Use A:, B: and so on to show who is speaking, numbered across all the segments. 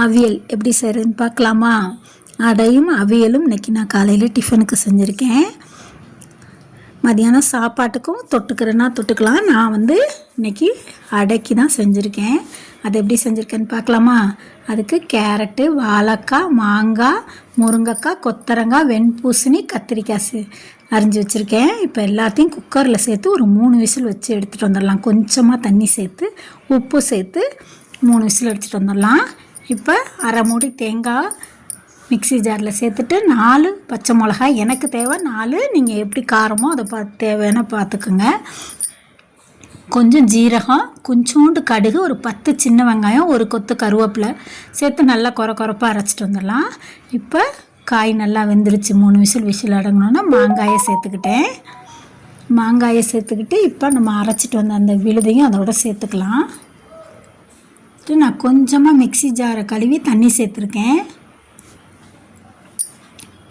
A: அவியல் எப்படி செய்கிறதுன்னு பார்க்கலாமா? அடையும் அவியலும் இன்றைக்கி நான் காலையில் டிஃபனுக்கு செஞ்சுருக்கேன். மதியானம் சாப்பாட்டுக்கும் தொட்டுக்கிறேன்னா தொட்டுக்கலாம். நான் இன்றைக்கி அடைக்கு தான் செஞ்சுருக்கேன். அது எப்படி செஞ்சுருக்கேன்னு பார்க்கலாமா? அதுக்கு கேரட்டு, வாழைக்காய், மாங்காய், முருங்கைக்காய், கொத்தரங்காய், வெண்பூசணி, கத்திரிக்காய் அரிஞ்சு வச்சுருக்கேன். இப்போ எல்லாத்தையும் குக்கரில் சேர்த்து ஒரு 3 விசில் வச்சு எடுத்துகிட்டு வந்துடலாம். கொஞ்சமாக தண்ணி சேர்த்து உப்பு சேர்த்து 3 விசில் எடுத்துகிட்டு வந்துடலாம். இப்போ அரை மூடி தேங்காய் மிக்ஸி ஜாரில் சேர்த்துட்டு 4 பச்சை மிளகாய், எனக்கு தேவை 4, நீங்கள் எப்படி காரமோ அதை தேவையான பார்த்துக்குங்க. கொஞ்சம் ஜீரகம், கொஞ்சோண்டு கடுகு, ஒரு 10 சின்ன வெங்காயம், ஒரு கொத்து கருவேப்பிலை சேர்த்து நல்லா கொரப்பாக அரைச்சிட்டு வந்துடலாம். இப்போ காய் நல்லா வெந்துருச்சு. 3 விசில் அடங்கினோன்னா மாங்காயை சேர்த்துக்கிட்டேன். மாங்காயை சேர்த்துக்கிட்டு இப்போ நம்ம அரைச்சிட்டு வந்த அந்த விழுதையும் அதோட சேர்த்துக்கலாம். நான் கொஞ்சமாக மிக்ஸி ஜாரை கழுவி தண்ணி சேர்த்துருக்கேன்.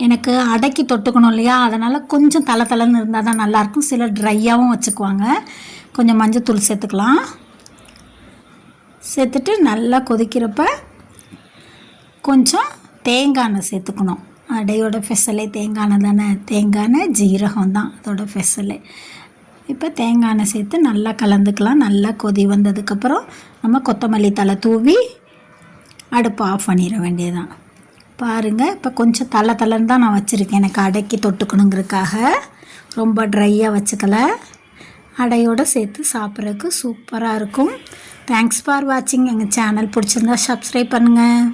A: எனக்கு அடைக்கி தொட்டுக்கணும் இல்லையா, அதனால் கொஞ்சம் தளன்னு இருந்தால் தான் நல்லாயிருக்கும். சிலர் ட்ரையாகவும் வச்சுக்குவாங்க. கொஞ்சம் மஞ்சத்தூள் சேர்த்துக்கலாம். சேர்த்துட்டு நல்லா கொதிக்கிறப்ப கொஞ்சம் தேங்காய் எண்ணெய் சேர்த்துக்கணும். அடையோட ஸ்பெஷலே தேங்காய் எண்ணெய் தானே. தேங்காய் எண்ணெய், ஜீரகம் தான் அதோட ஸ்பெஷலே. இப்போ தேங்காய் எண்ணெய் சேர்த்து நல்லா கலந்துக்கலாம். நல்லா கொதி வந்ததுக்கப்புறம் நம்ம கொத்தமல்லி தழை தூவி அடுப்பை ஆஃப் பண்ணிட வேண்டியதுதான். பாருங்கள், இப்போ கொஞ்சம் தளன்னு தான் நான் வச்சுருக்கேன். எனக்கு அடைக்கி தொட்டுக்கணுங்கிறதுக்காக ரொம்ப ட்ரையாக வச்சுக்கல. அடையோடு சேர்த்து சாப்பிட்றதுக்கு சூப்பராக இருக்கும். தேங்க்ஸ் ஃபார் வாட்சிங். எங்கள் சேனல் பிடிச்சிருந்தா சப்ஸ்கிரைப் பண்ணுங்கள்.